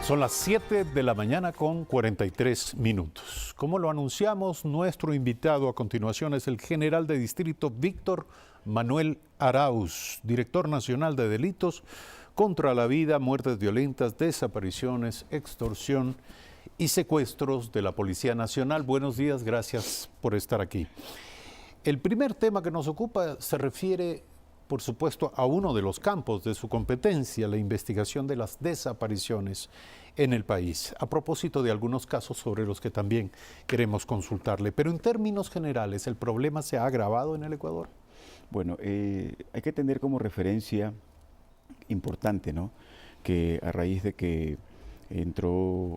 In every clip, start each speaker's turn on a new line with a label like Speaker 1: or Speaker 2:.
Speaker 1: Son las 7 de la mañana con 43 minutos. Como lo anunciamos, nuestro invitado a continuación es el general de distrito Víctor Manuel Arauz, director nacional de delitos contra la vida, muertes violentas, desapariciones, extorsión y secuestros de la Policía Nacional. Buenos días, gracias por estar aquí. El primer tema que nos ocupa se refiere, por supuesto, a uno de los campos de su competencia, la investigación de las desapariciones en el país, a propósito de algunos casos sobre los que también queremos consultarle. Pero en términos generales, ¿el problema se ha agravado en el Ecuador?
Speaker 2: Bueno, hay que tener como referencia importante, ¿no?, que a raíz de que entró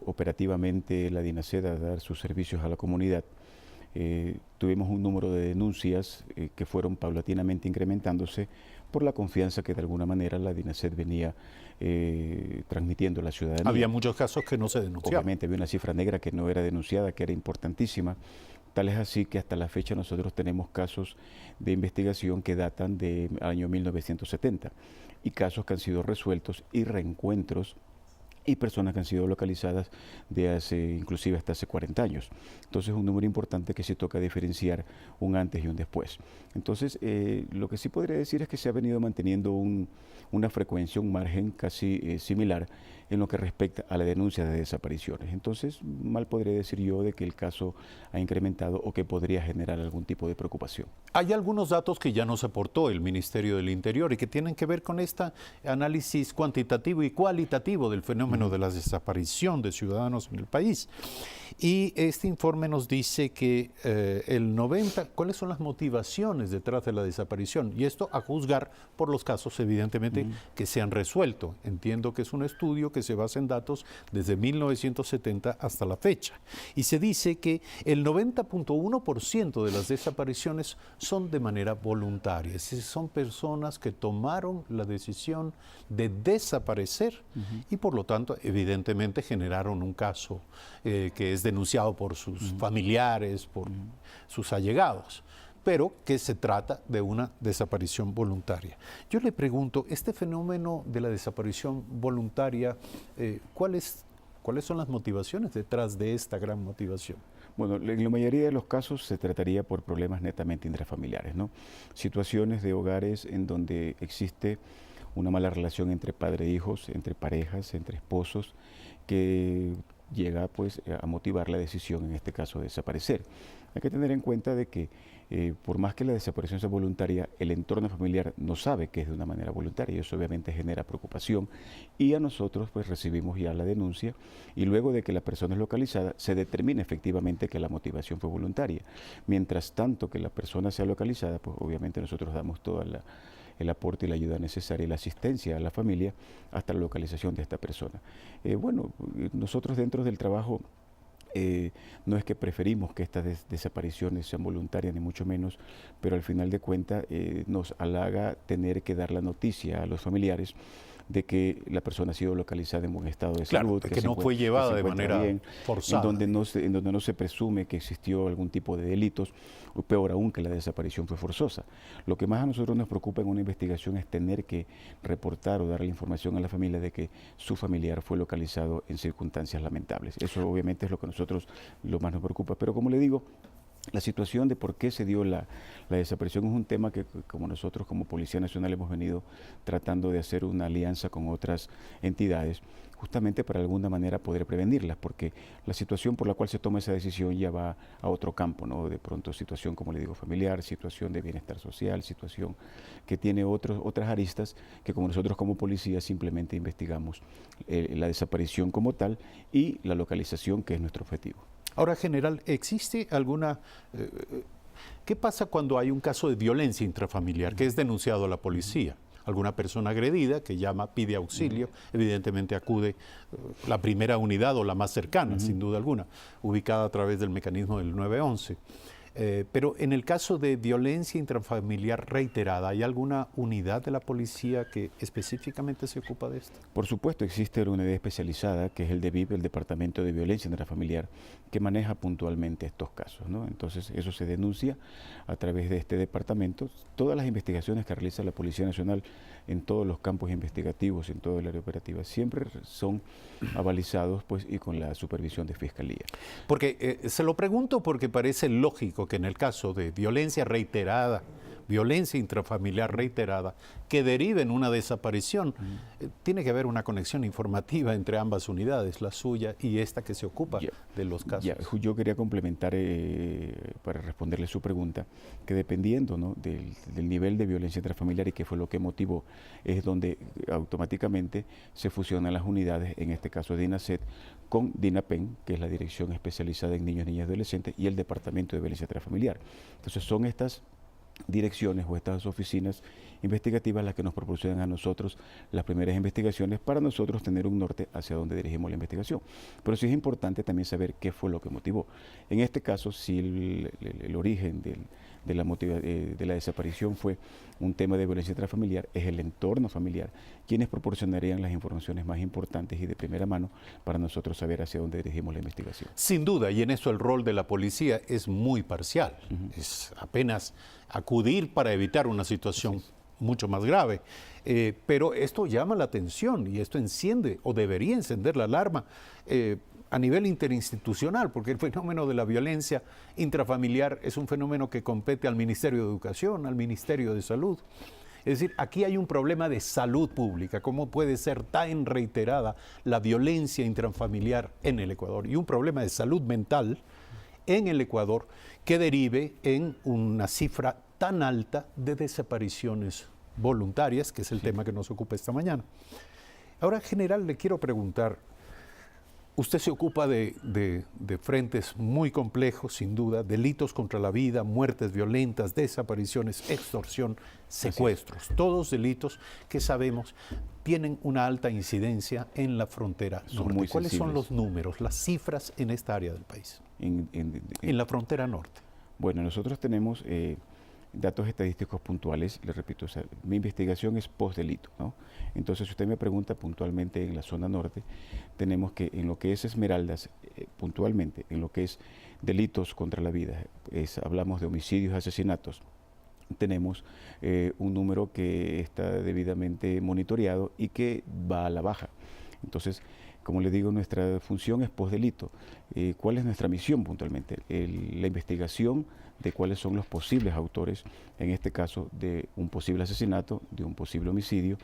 Speaker 2: operativamente la DINASED a dar sus servicios a la comunidad, tuvimos un número de denuncias que fueron paulatinamente incrementándose por la confianza que de alguna manera la DINASED venía transmitiendo a la ciudadanía.
Speaker 1: Había muchos casos que no se denunciaban.
Speaker 2: Obviamente había una cifra negra que no era denunciada, que era importantísima. Tal es así que hasta la fecha nosotros tenemos casos de investigación que datan del año 1970 y casos que han sido resueltos y reencuentros y personas que han sido localizadas de hace, inclusive hasta hace 40 años. Entonces es un número importante que se toca diferenciar un antes y un después. Entonces lo que sí podría decir es que se ha venido manteniendo una frecuencia, un margen casi similar en lo que respecta a la denuncia de desapariciones. Entonces mal podría decir yo de que el caso ha incrementado o que podría generar algún tipo de preocupación.
Speaker 1: Hay algunos datos que ya nos aportó el Ministerio del Interior y que tienen que ver con este análisis cuantitativo y cualitativo del fenómeno de la desaparición de ciudadanos en el país. Y este informe nos dice que ¿cuáles son las motivaciones detrás de la desaparición? Y esto a juzgar por los casos, evidentemente, que se han resuelto. Entiendo que es un estudio que se basa en datos desde 1970 hasta la fecha. Y se dice que el 90.1% de las desapariciones son de manera voluntaria. Es decir, son personas que tomaron la decisión de desaparecer y por lo tanto, evidentemente, generaron un caso que es denunciado por sus familiares, por sus allegados, pero que se trata de una desaparición voluntaria. Yo le pregunto, este fenómeno de la desaparición voluntaria, ¿cuáles son las motivaciones detrás de esta gran motivación?
Speaker 2: Bueno, en la mayoría de los casos se trataría por problemas netamente intrafamiliares, ¿no? Situaciones de hogares en donde existe una mala relación entre padre e hijos, entre parejas, entre esposos, que llega pues a motivar la decisión, en este caso, de desaparecer. Hay que tener en cuenta de que por más que la desaparición sea voluntaria, el entorno familiar no sabe que es de una manera voluntaria y eso obviamente genera preocupación y a nosotros pues recibimos ya la denuncia y luego de que la persona es localizada se determina efectivamente que la motivación fue voluntaria. Mientras tanto que la persona sea localizada, pues obviamente nosotros damos toda el aporte y la ayuda necesaria y la asistencia a la familia hasta la localización de esta persona. Nosotros dentro del trabajo no es que preferimos que estas desapariciones sean voluntarias, ni mucho menos, pero al final de cuentas nos halaga tener que dar la noticia a los familiares de que la persona ha sido localizada en buen estado de salud,
Speaker 1: que no fue llevada de manera forzada,
Speaker 2: en donde no se presume que existió algún tipo de delitos, o peor aún que la desaparición fue forzosa. Lo que más a nosotros nos preocupa en una investigación es tener que reportar o dar la información a la familia de que su familiar fue localizado en circunstancias lamentables. Eso obviamente es lo que a nosotros lo más nos preocupa, pero como le digo, la situación de por qué se dio la desaparición es un tema que como nosotros como Policía Nacional hemos venido tratando de hacer una alianza con otras entidades justamente para de alguna manera poder prevenirlas, porque la situación por la cual se toma esa decisión ya va a otro campo, ¿no? De pronto situación, como le digo, familiar, situación de bienestar social, situación que tiene otras aristas que como nosotros como policía simplemente investigamos la desaparición como tal y la localización, que es nuestro objetivo.
Speaker 1: Ahora, general, ¿existe alguna... ¿qué pasa cuando hay un caso de violencia intrafamiliar que es denunciado a la policía? Alguna persona agredida que llama, pide auxilio, evidentemente acude la primera unidad o la más cercana, sin duda alguna, ubicada a través del mecanismo del 911. Pero en el caso de violencia intrafamiliar reiterada, ¿hay alguna unidad de la policía que específicamente se ocupa de esto?
Speaker 2: Por supuesto, existe una unidad especializada que es el DEVIP, el Departamento de Violencia Intrafamiliar, que maneja puntualmente estos casos, ¿no? Entonces, eso se denuncia a través de este departamento. Todas las investigaciones que realiza la Policía Nacional en todos los campos investigativos, en todo el área operativa, siempre son avalizados pues, y con la supervisión de Fiscalía.
Speaker 1: Porque se lo pregunto porque parece lógico que en el caso de violencia reiterada, violencia intrafamiliar reiterada, que derive en una desaparición, tiene que haber una conexión informativa entre ambas unidades, la suya y esta que se ocupa de los casos.
Speaker 2: Yo quería complementar, para responderle su pregunta, que dependiendo, ¿no?, del nivel de violencia intrafamiliar y qué fue lo que motivó, es donde automáticamente se fusionan las unidades, en este caso de DINASET, con DINAPEN, que es la Dirección Especializada en Niños, Niñas y Adolescentes, y el Departamento de Violencia Intrafamiliar. Entonces son estas direcciones o estas oficinas investigativas las que nos proporcionan a nosotros las primeras investigaciones para nosotros tener un norte hacia donde dirigimos la investigación. Pero sí es importante también saber qué fue lo que motivó. En este caso, si el origen de la desaparición fue un tema de violencia intrafamiliar, es el entorno familiar quienes proporcionarían las informaciones más importantes y de primera mano para nosotros saber hacia dónde dirigimos la investigación.
Speaker 1: Sin duda, y en eso el rol de la policía es muy parcial. Es apenas acudir para evitar una situación mucho más grave. Pero esto llama la atención y esto enciende o debería encender la alarma a nivel interinstitucional, porque el fenómeno de la violencia intrafamiliar es un fenómeno que compete al Ministerio de Educación, al Ministerio de Salud. Es decir, aquí hay un problema de salud pública. ¿Cómo puede ser tan reiterada la violencia intrafamiliar en el Ecuador? Y un problema de salud mental en el Ecuador que derive en una cifra tan alta de desapariciones voluntarias, que es el tema que nos ocupa esta mañana. Ahora, general, le quiero preguntar, usted se ocupa de frentes muy complejos, sin duda, delitos contra la vida, muertes violentas, desapariciones, extorsión, secuestros, todos delitos que sabemos tienen una alta incidencia en la frontera norte. ¿Cuáles son los números, las cifras en esta área del país? En la frontera norte.
Speaker 2: Bueno, nosotros tenemos datos estadísticos puntuales, le repito, o sea, mi investigación es post-delito, ¿no? Entonces, si usted me pregunta puntualmente en la zona norte, tenemos que en lo que es Esmeraldas, puntualmente, en lo que es delitos contra la vida, hablamos de homicidios, asesinatos, tenemos un número que está debidamente monitoreado y que va a la baja. Entonces, como le digo, nuestra función es postdelito. ¿Cuál es nuestra misión puntualmente? La investigación de cuáles son los posibles autores, en este caso de un posible asesinato, de un posible homicidio,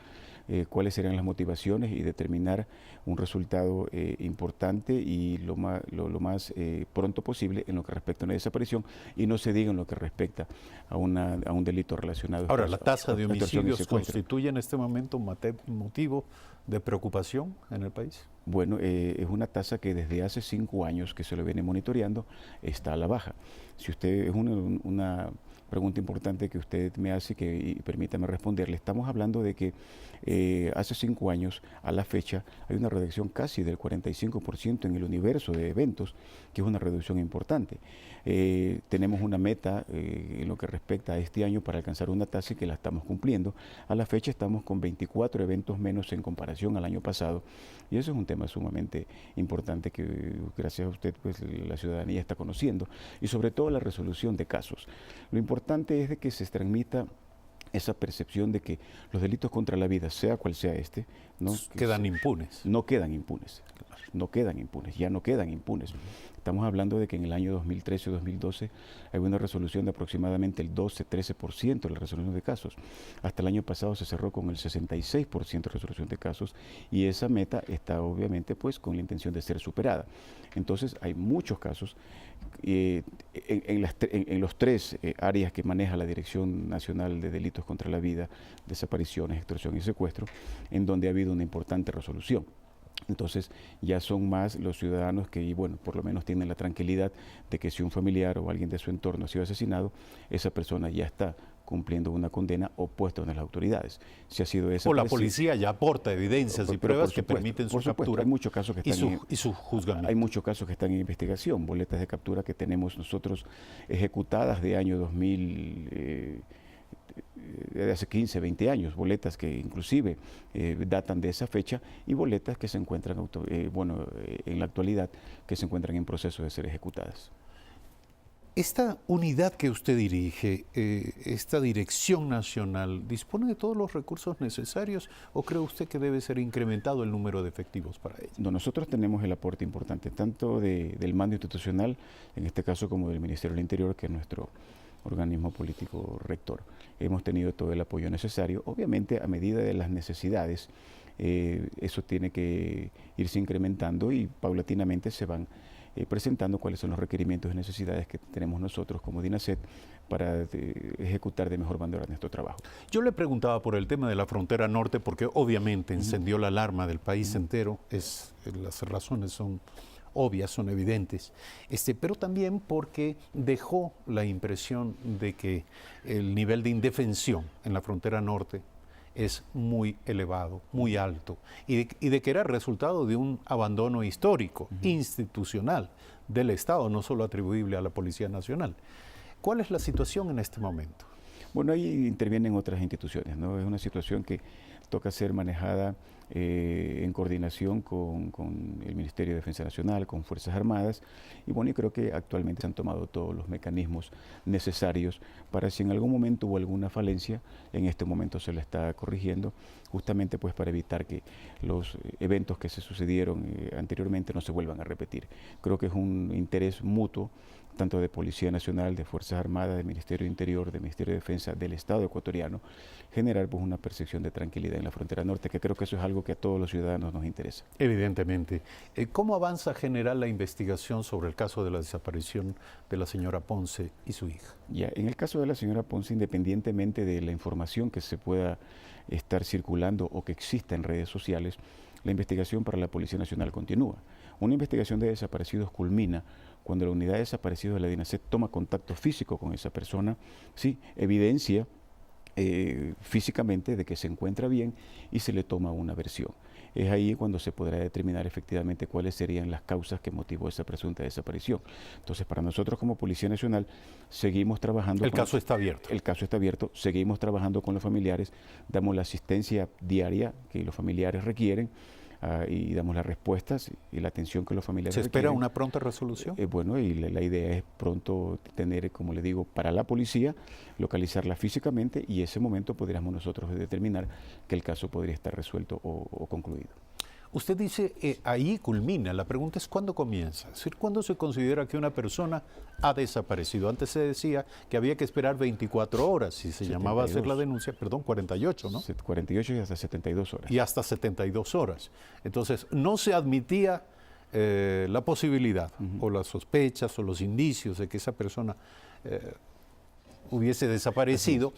Speaker 2: cuáles serían las motivaciones y determinar un resultado importante y lo más pronto posible en lo que respecta a una desaparición y no se diga en lo que respecta a un delito relacionado.
Speaker 1: Ahora, ¿la tasa de homicidios constituye en este momento un motivo de preocupación en el país?
Speaker 2: Bueno, es una tasa que desde hace 5 años que se lo viene monitoreando está a la baja. Si usted, es una pregunta importante que usted me hace y permítame responderle. Estamos hablando de que hace 5 años a la fecha hay una reducción casi del 45% en el universo de eventos, que es una reducción importante. Tenemos una meta en lo que respecta a este año para alcanzar una tasa que la estamos cumpliendo. A la fecha estamos con 24 eventos menos en comparación al año pasado y eso es un tema sumamente importante que gracias a usted pues la ciudadanía está conociendo y sobre todo la resolución de casos. Lo importante es de que se transmita esa percepción de que los delitos contra la vida, sea cual sea ¿no?
Speaker 1: Quedan impunes.
Speaker 2: No quedan impunes, no quedan impunes, ya no quedan impunes. Estamos hablando de que en el año 2013 o 2012 hay una resolución de aproximadamente el 12-13% de la resolución de casos. Hasta el año pasado se cerró con el 66% de resolución de casos y esa meta está obviamente pues con la intención de ser superada. Entonces hay muchos casos en los 3 áreas que maneja la Dirección Nacional de Delitos contra la Vida, desapariciones, extorsión y secuestro, en donde ha habido una importante resolución. Entonces ya son más los ciudadanos que, bueno, por lo menos tienen la tranquilidad de que si un familiar o alguien de su entorno ha sido asesinado, esa persona ya está cumpliendo una condena o puesto en las autoridades. Si ha sido esa,
Speaker 1: o la policía ya aporta evidencias y pruebas que permiten su captura.
Speaker 2: Hay muchos casos que están
Speaker 1: y su juzgamiento.
Speaker 2: Hay muchos casos que están en investigación, boletas de captura que tenemos nosotros ejecutadas de año 2000, de hace 15, 20 años, boletas que inclusive datan de esa fecha y boletas que se encuentran, en la actualidad, que se encuentran en proceso de ser ejecutadas.
Speaker 1: Esta unidad que usted dirige, esta Dirección Nacional, ¿dispone de todos los recursos necesarios o cree usted que debe ser incrementado el número de efectivos para ello?
Speaker 2: No, nosotros tenemos el aporte importante, tanto del mando institucional, en este caso como del Ministerio del Interior, que es nuestro organismo político rector. Hemos tenido todo el apoyo necesario, obviamente a medida de las necesidades, eso tiene que irse incrementando y paulatinamente se van presentando cuáles son los requerimientos y necesidades que tenemos nosotros como DINASET para ejecutar de mejor manera nuestro trabajo.
Speaker 1: Yo le preguntaba por el tema de la frontera norte porque obviamente encendió la alarma del país entero, las razones son obvias, son evidentes, pero también porque dejó la impresión de que el nivel de indefensión en la frontera norte es muy elevado, muy alto, y de que era resultado de un abandono histórico, institucional del Estado, no solo atribuible a la Policía Nacional. ¿Cuál es la situación en este momento?
Speaker 2: Bueno, ahí intervienen otras instituciones, ¿no? Es una situación que toca ser manejada en coordinación con el Ministerio de Defensa Nacional, con Fuerzas Armadas, y bueno, yo creo que actualmente se han tomado todos los mecanismos necesarios para si en algún momento hubo alguna falencia, en este momento se la está corrigiendo, justamente pues para evitar que los eventos que se sucedieron anteriormente no se vuelvan a repetir. Creo que es un interés mutuo, tanto de Policía Nacional, de Fuerzas Armadas, del Ministerio de Interior, del Ministerio de Defensa, del Estado ecuatoriano, generar pues una percepción de tranquilidad en la frontera norte, que creo que eso es algo que a todos los ciudadanos nos interesa.
Speaker 1: Evidentemente. ¿Cómo avanza general la investigación sobre el caso de la desaparición de la señora Ponce y su hija?
Speaker 2: Ya, en el caso de la señora Ponce, independientemente de la información que se pueda estar circulando o que exista en redes sociales, la investigación para la Policía Nacional continúa. Una investigación de desaparecidos culmina cuando la unidad de desaparecidos de la DINASET toma contacto físico con esa persona, sí, evidencia físicamente de que se encuentra bien y se le toma una versión. Es ahí cuando se podrá determinar efectivamente cuáles serían las causas que motivó esa presunta desaparición. Entonces, para nosotros como Policía Nacional, seguimos trabajando.
Speaker 1: El caso está abierto.
Speaker 2: El caso está abierto, seguimos trabajando con los familiares, damos la asistencia diaria que los familiares requieren, y damos las respuestas y la atención que los familiares
Speaker 1: ¿Se espera
Speaker 2: requieren.
Speaker 1: una pronta resolución?
Speaker 2: Bueno, y la idea es pronto tener, como le digo, para la policía, localizarla físicamente y ese momento podríamos nosotros determinar que el caso podría estar resuelto o concluido.
Speaker 1: Usted dice, ahí culmina. La pregunta es, ¿cuándo comienza? Es decir, ¿cuándo se considera que una persona ha desaparecido? Antes se decía que había que esperar 24 horas, si se
Speaker 2: 72.
Speaker 1: llamaba a hacer la denuncia, 48, ¿no?
Speaker 2: 48 y hasta 72 horas.
Speaker 1: Y hasta 72 horas. Entonces, no se admitía la posibilidad, o las sospechas, o los indicios de que esa persona hubiese desaparecido,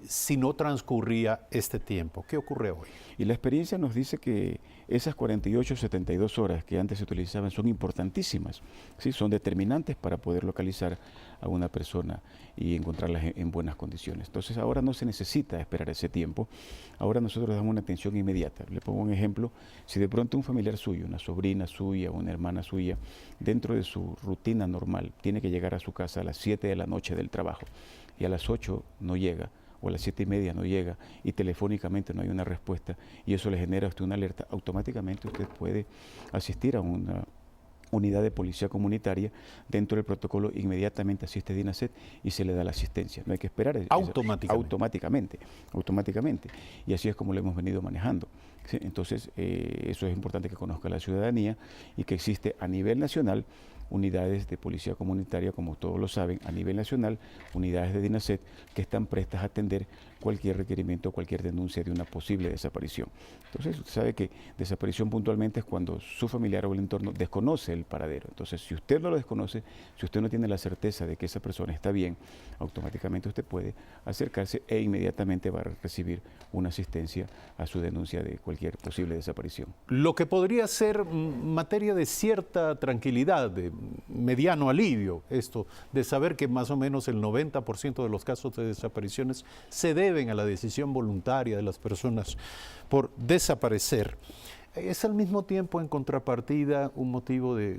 Speaker 1: si no transcurría este tiempo. ¿Qué ocurre hoy?
Speaker 2: Y la experiencia nos dice que esas 48 o 72 horas que antes se utilizaban son importantísimas, ¿sí? Son determinantes para poder localizar a una persona y encontrarla en buenas condiciones. Entonces ahora no se necesita esperar ese tiempo, ahora nosotros damos una atención inmediata. Le pongo un ejemplo, si de pronto un familiar suyo, una sobrina suya, una hermana suya, dentro de su rutina normal, tiene que llegar a su casa a las 7 de la noche del trabajo y a las 8 no llega, o a las 7:30 no llega y telefónicamente no hay una respuesta y eso le genera a usted una alerta, automáticamente usted puede asistir a una unidad de policía comunitaria, dentro del protocolo inmediatamente asiste DINASET y se le da la asistencia. No hay que esperar. Automáticamente. Y así es como lo hemos venido manejando. ¿Sí? Entonces, eso es importante que conozca la ciudadanía y que existe a nivel nacional unidades de policía comunitaria, como todos lo saben, a nivel nacional, unidades de DINASET que están prestas a atender cualquier requerimiento, cualquier denuncia de una posible desaparición. Entonces, usted sabe que desaparición puntualmente es cuando su familiar o el entorno desconoce el paradero. Entonces, si usted no lo desconoce, si usted no tiene la certeza de que esa persona está bien, automáticamente usted puede acercarse e inmediatamente va a recibir una asistencia a su denuncia de cualquier posible desaparición.
Speaker 1: Lo que podría ser materia de cierta tranquilidad, de mediano alivio esto de saber que más o menos el 90% de los casos de desapariciones se deben a la decisión voluntaria de las personas por desaparecer. Es al mismo tiempo, en contrapartida, un motivo de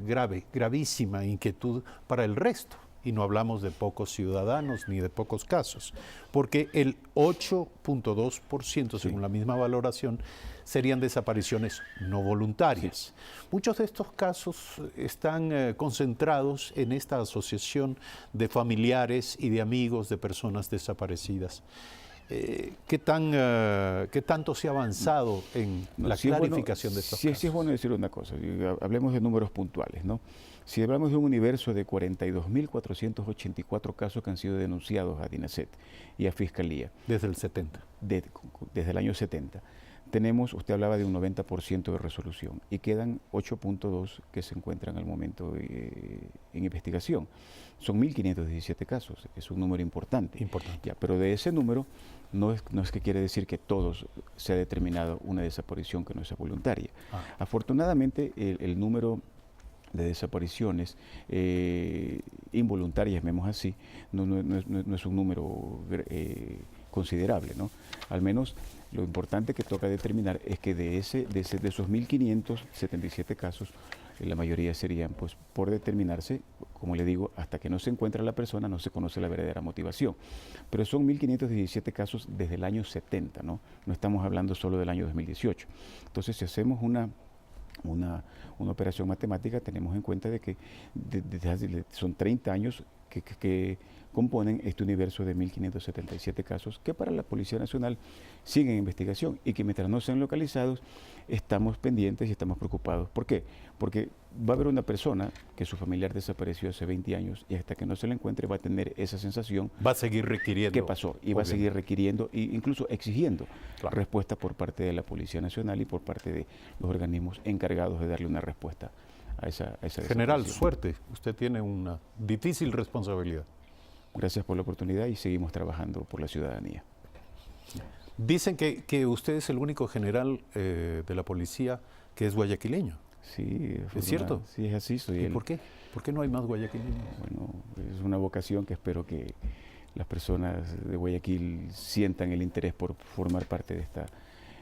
Speaker 1: gravísima inquietud para el resto. Y no hablamos de pocos ciudadanos ni de pocos casos, porque el 8.2%, según la misma valoración, serían desapariciones no voluntarias. Muchos de estos casos están concentrados en esta asociación de familiares y de amigos de personas desaparecidas. ¿Qué tanto se ha avanzado en la clarificación de estos casos?
Speaker 2: Sí es bueno decir una cosa, hablemos de números puntuales, ¿no? Si hablamos de un universo de 42.484 casos que han sido denunciados a DINASET y a Fiscalía.
Speaker 1: Desde el 70.
Speaker 2: Desde el año 70. Tenemos, usted hablaba de un 90% de resolución y quedan 8.2 que se encuentran al momento en investigación. Son 1.517 casos, es un número importante. Ya, pero de ese número no es que quiere decir que todos se ha determinado una desaparición que no sea voluntaria. Afortunadamente el número de desapariciones involuntarias, vemos así, no es un número considerable, ¿no? Al menos lo importante que toca determinar es que de esos 1.577 casos, la mayoría serían, pues, por determinarse, como le digo, hasta que no se encuentra la persona, no se conoce la verdadera motivación. Pero son 1.517 casos desde el año 70, ¿no? No estamos hablando solo del año 2018. Entonces, si hacemos una operación matemática, tenemos en cuenta de que son 30 años que componen este universo de 1.577 casos que para la Policía Nacional siguen en investigación y que mientras no sean localizados estamos pendientes y estamos preocupados. ¿Por qué? Porque va a haber una persona que su familiar desapareció hace 20 años y hasta que no se la encuentre va a tener esa sensación.
Speaker 1: Va a seguir requiriendo.
Speaker 2: ¿Qué pasó? Y va a seguir requiriendo e incluso exigiendo respuesta por parte de la Policía Nacional y por parte de los organismos encargados de darle una respuesta a esa
Speaker 1: General, suerte. Usted tiene una difícil responsabilidad.
Speaker 2: Gracias por la oportunidad y seguimos trabajando por la ciudadanía.
Speaker 1: Dicen que usted es el único general de la policía que es guayaquileño.
Speaker 2: Sí,
Speaker 1: ¿es cierto?
Speaker 2: Sí, es así.
Speaker 1: ¿Y por qué? ¿Por qué no hay más guayaquileños?
Speaker 2: Bueno, es una vocación que espero que las personas de Guayaquil sientan el interés por formar parte de esta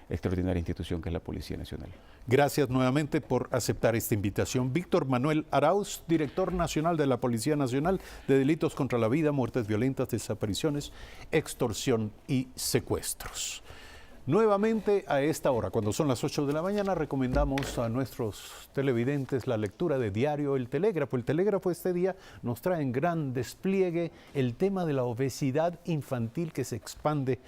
Speaker 2: extraordinaria institución que es la Policía Nacional.
Speaker 1: Gracias nuevamente por aceptar esta invitación. Víctor Manuel Arauz, director nacional de la Policía Nacional de Delitos contra la Vida, Muertes Violentas, Desapariciones, Extorsión y Secuestros. Nuevamente a esta hora, cuando son las 8 de la mañana, recomendamos a nuestros televidentes la lectura de Diario El Telégrafo. El Telégrafo este día nos trae en gran despliegue el tema de la obesidad infantil que se expande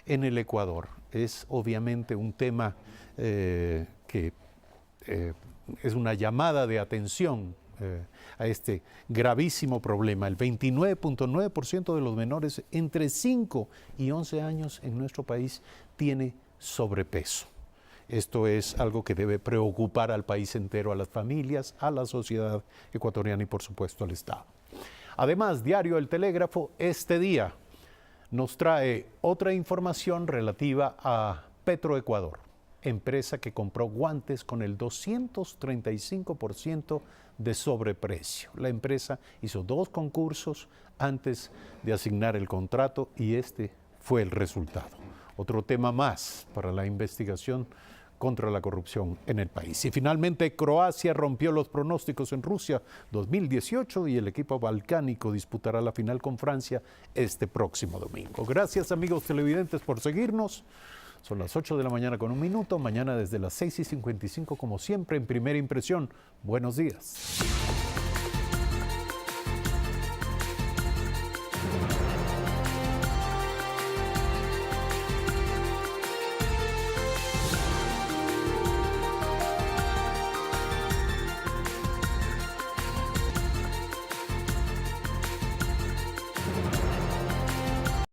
Speaker 1: en el Ecuador. Es obviamente un tema que es una llamada de atención a este gravísimo problema. El 29.9% de los menores entre 5 y 11 años en nuestro país tiene sobrepeso. Esto es algo que debe preocupar al país entero, a las familias, a la sociedad ecuatoriana y por supuesto al Estado. Además, Diario El Telégrafo este día nos trae otra información relativa a Petroecuador, empresa que compró guantes con el 235% de sobreprecio. La empresa hizo 2 concursos antes de asignar el contrato y este fue el resultado. Otro tema más para la investigación contra la corrupción en el país. Y finalmente Croacia rompió los pronósticos en Rusia 2018 y el equipo balcánico disputará la final con Francia este próximo domingo. Gracias amigos televidentes por seguirnos. Son las 8 de la mañana con 1 minuto. Mañana desde las 6:55 como siempre en Primera Impresión. Buenos días.